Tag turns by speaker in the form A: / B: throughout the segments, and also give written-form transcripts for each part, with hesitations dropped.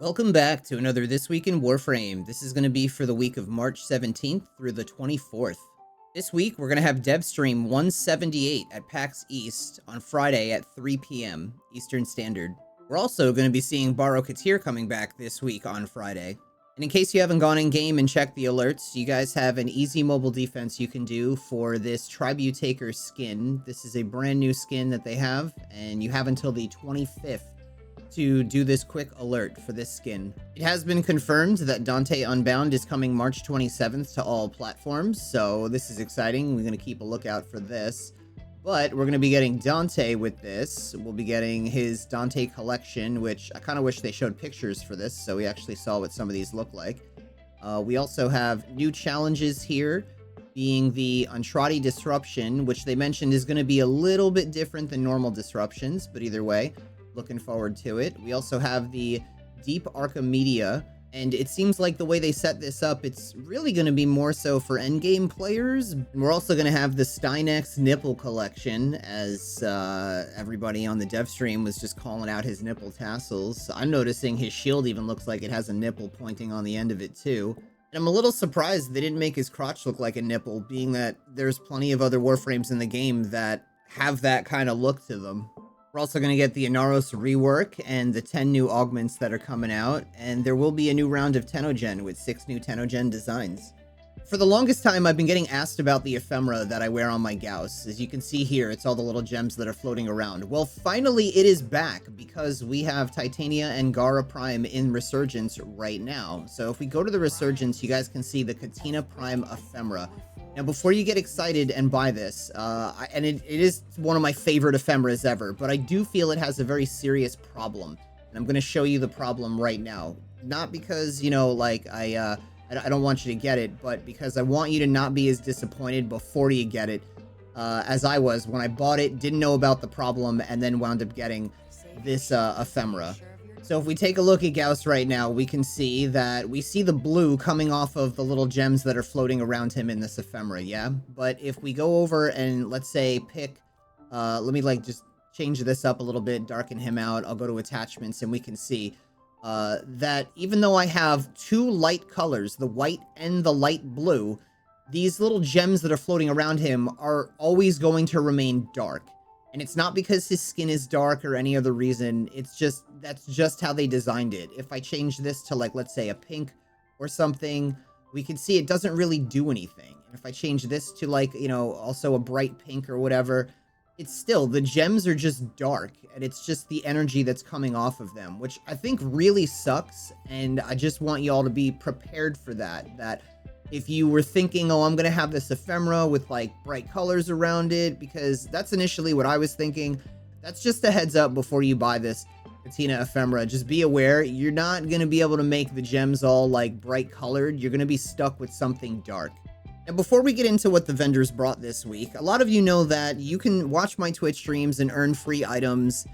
A: Welcome back to another This Week in Warframe. This is going to be for the week of March 17th through the 24th. This week, we're going to have Dev Stream 178 at PAX East on Friday at 3 p.m. Eastern Standard. We're also going to be seeing Baro coming back this week on Friday. And in case you haven't gone in game and checked the alerts, you guys have an easy mobile defense you can do for this Tributaker skin. This is a brand new skin that they have, and you have until the 25th to do this quick alert for this skin. It has been confirmed that Dante Unbound is coming March 27th to all platforms, so this is exciting. We're going to keep a lookout for this. But we're going to be getting Dante with this. We'll be getting his Dante collection, which I kind of wish they showed pictures for this, so we actually saw what some of these look like. We also have new challenges here, being the Antrati Disruption, which they mentioned is going to be a little bit different than normal disruptions, but either way, looking forward to it. We also have the Deep Archimedia, and it seems like the way they set this up, it's really going to be more so for endgame players. We're also going to have the Steinex Nipple Collection, as everybody on the dev stream was just calling out his nipple tassels. I'm noticing his shield even looks like it has a nipple pointing on the end of it too. And I'm a little surprised they didn't make his crotch look like a nipple, being that there's plenty of other Warframes in the game that have that kind of look to them. We're also going to get the Inaros rework and the 10 new augments that are coming out, and there will be a new round of Tenogen with 6 new Tenogen designs. For the longest time, I've been getting asked about the Ephemera that I wear on my Gauss. As you can see here, it's all the little gems that are floating around. Well, finally it is back, because we have Titania and Gara Prime in Resurgence right now. So if we go to the Resurgence, you guys can see the Katina Prime Ephemera. Now, before you get excited and buy this, and it is one of my favorite ephemeras ever, but I do feel it has a very serious problem. And I'm going to show you the problem right now. Not because, you know, like, I don't want you to get it, but because I want you to not be as disappointed before you get it, as I was when I bought it, didn't know about the problem, and then wound up getting this ephemera. So if we take a look at Gauss right now, we can see that we see the blue coming off of the little gems that are floating around him in this ephemera, yeah? But if we go over and, let's say, pick, let me, like, just change this up a little bit, darken him out, I'll go to attachments, and we can see that even though I have two light colors, the white and the light blue, these little gems that are floating around him are always going to remain dark. And it's not because his skin is dark or any other reason, it's just, that's just how they designed it. If I change this to, like, let's say a pink or something, we can see it doesn't really do anything. And if I change this to, like, you know, also a bright pink or whatever, it's still, the gems are just dark, and it's just the energy that's coming off of them, which I think really sucks, and I just want you all to be prepared for that, that if you were thinking, oh, I'm going to have this ephemera with, like, bright colors around it, because that's initially what I was thinking. That's just a heads up before you buy this Katina ephemera. Just be aware, you're not going to be able to make the gems all, like, bright colored. You're going to be stuck with something dark. And before we get into what the vendors brought this week, a lot of you know that you can watch my Twitch streams and earn free items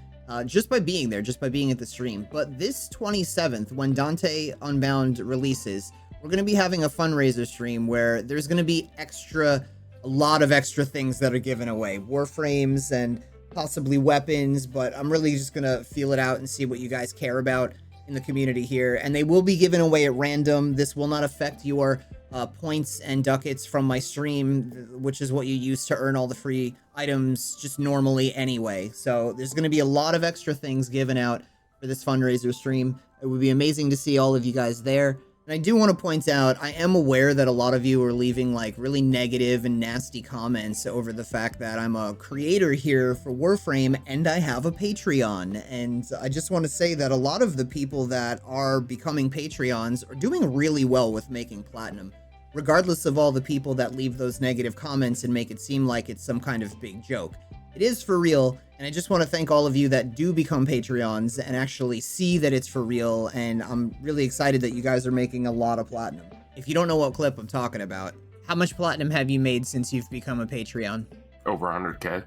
A: just by being there, just by being at the stream. But this 27th, when Dante Unbound releases, we're going to be having a fundraiser stream where there's going to be a lot of extra things that are given away. Warframes and possibly weapons, but I'm really just going to feel it out and see what you guys care about in the community here. And they will be given away at random. This will not affect your points and ducats from my stream, which is what you use to earn all the free items just normally anyway. So there's going to be a lot of extra things given out for this fundraiser stream. It would be amazing to see all of you guys there. And I do want to point out, I am aware that a lot of you are leaving, like, really negative and nasty comments over the fact that I'm a creator here for Warframe and I have a Patreon. And I just want to say that a lot of the people that are becoming Patreons are doing really well with making platinum, regardless of all the people that leave those negative comments and make it seem like it's some kind of big joke. It is for real, and I just want to thank all of you that do become Patreons and actually see that it's for real, and I'm really excited that you guys are making a lot of platinum. If you don't know what clip I'm talking about, how much platinum have you made since you've become a Patreon?
B: Over 100K.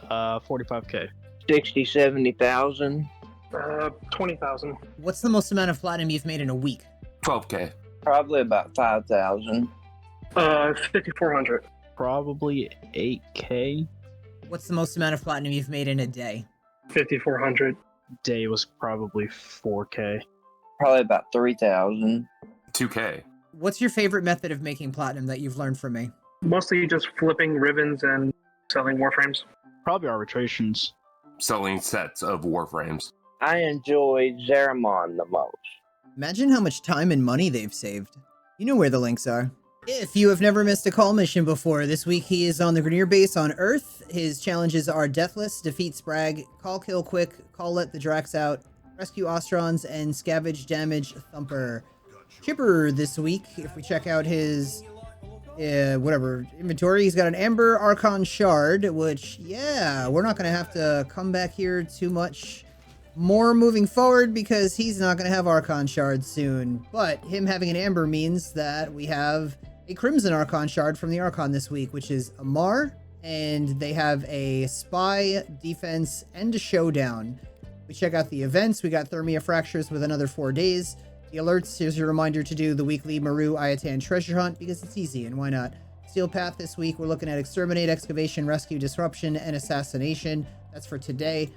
C: 45K.
D: 60, 70,000.
E: 20,000.
A: What's the most amount of platinum you've made in a week?
B: 12K.
D: Probably about 5,000.
E: 5,400.
C: Probably 8K.
A: What's the most amount of platinum you've made in a day?
E: 5,400.
C: Day was probably 4K.
D: Probably about 3,000.
B: 2K.
A: What's your favorite method of making platinum that you've learned from me?
E: Mostly just flipping Rivens and selling Warframes.
C: Probably arbitrations.
B: Selling sets of Warframes.
D: I enjoy Zeramon the most.
A: Imagine how much time and money they've saved. You know where the links are. If you have never missed a call mission before, this week he is on the Grenier base on Earth. His challenges are Deathless, Defeat Sprag, Call Kill Quick, Call Let the Drax Out, Rescue Ostrons, and Scavenge Damage Thumper. Chipper this week, if we check out his inventory, he's got an Amber Archon Shard, which, yeah, we're not going to have to come back here too much more moving forward because he's not going to have Archon Shards soon. But him having an Amber means that we have a Crimson Archon Shard from the Archon this week, which is Amar, and they have a Spy, Defense, and a Showdown. We check out the events. We got Thermia Fractures with another 4 days. The alerts, here's your reminder to do the weekly Maru Ayatan treasure hunt because it's easy and why not. Steel Path this week, we're looking at Exterminate, Excavation, Rescue, Disruption, and Assassination. That's for today.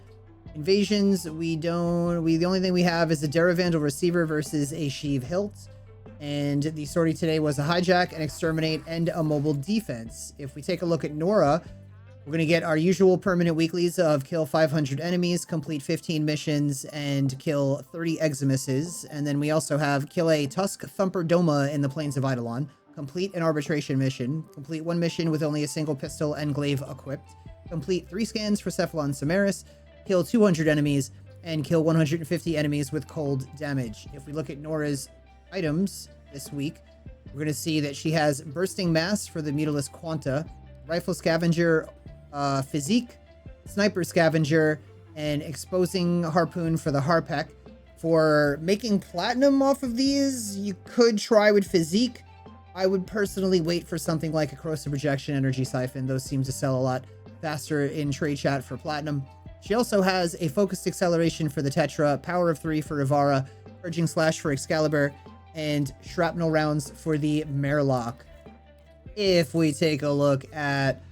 A: Invasions, the only thing we have is a Daravandal Receiver versus a Sheev Hilt. And the sortie today was a Hijack, an Exterminate, and a Mobile Defense. If we take a look at Nora, we're going to get our usual permanent weeklies of kill 500 enemies, complete 15 missions, and kill 30 Eximuses. And then we also have kill a Tusk Thumper Doma in the Plains of Eidolon, complete an Arbitration mission, complete 1 mission with only a single pistol and glaive equipped, complete 3 scans for Cephalon Samaris, kill 200 enemies, and kill 150 enemies with cold damage. If we look at Nora's items this week, we're going to see that she has Bursting Mass for the Mutilus Quanta, Rifle Scavenger Physique, Sniper Scavenger, and Exposing Harpoon for the Harpek. For making platinum off of these, you could try with Physique. I would personally wait for something like a Corrosive Projection Energy Siphon. Those seem to sell a lot faster in trade chat for platinum. She also has a Focused Acceleration for the Tetra, Power of 3 for Ivara, Purging Slash for Excalibur, and Shrapnel Rounds for the Merlock. If we take a look at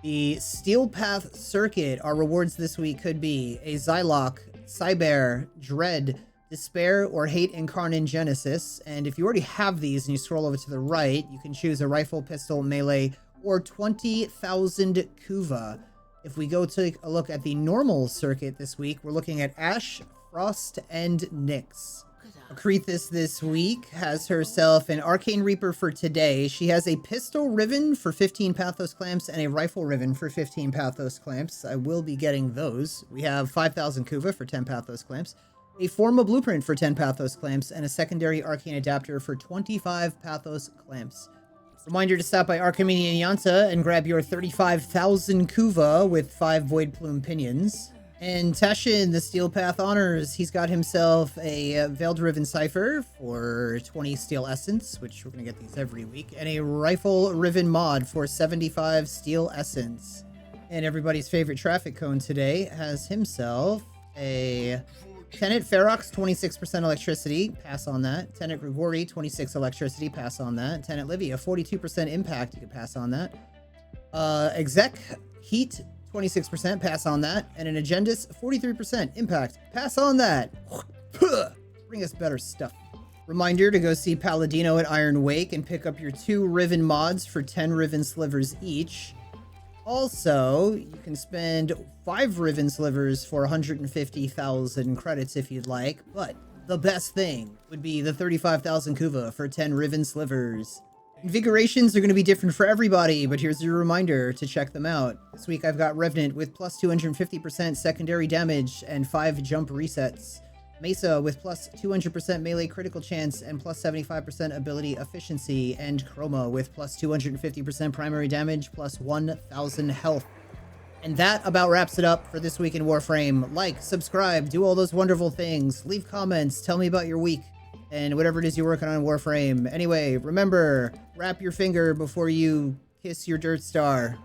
A: the Steel Path Circuit, our rewards this week could be a Xylock, Cyber, Dread, Despair, or Hate Incarnate Genesis. And if you already have these and you scroll over to the right, you can choose a Rifle, Pistol, Melee, or 20,000 Kuva. If we go take a look at the normal circuit this week, we're looking at Ash, Frost, and Nyx. Akrithis this week has herself an Arcane Reaper for today. She has a Pistol Riven for 15 Pathos Clamps and a Rifle Riven for 15 Pathos Clamps. I will be getting those. We have 5,000 Kuva for 10 Pathos Clamps, a Forma Blueprint for 10 Pathos Clamps, and a secondary Arcane Adapter for 25 Pathos Clamps. Reminder to stop by Archimini and Yanta and grab your 35,000 Kuva with 5 Void Plume Pinions. And Tashin, the Steel Path Honors, he's got himself a Veiled Riven Cipher for 20 Steel Essence, which we're going to get these every week, and a Rifle Riven Mod for 75 Steel Essence. And everybody's favorite traffic cone today has himself a Tenet Ferox, 26% electricity, pass on that. Tenet Grigori, 26 electricity, pass on that. Tenet Livia, 42% impact, you can pass on that. Exec Heat, 26%, pass on that. And an Agendus, 43% impact, pass on that. Bring us better stuff. Reminder to go see Palladino at Iron Wake and pick up your 2 Riven mods for 10 Riven slivers each. Also, you can spend 5 Riven slivers for 150,000 credits if you'd like, but the best thing would be the 35,000 Kuva for 10 Riven slivers. Invigorations are going to be different for everybody, but here's your reminder to check them out. This week I've got Revenant with plus 250% secondary damage and 5 jump resets. Mesa with plus 200% melee critical chance and plus 75% ability efficiency, and Chroma with plus 250% primary damage plus 1,000 health. And that about wraps it up for this week in Warframe. Like, subscribe, do all those wonderful things, leave comments, tell me about your week, and whatever it is you're working on in Warframe. Anyway, remember, wrap your finger before you kiss your Dirt Star.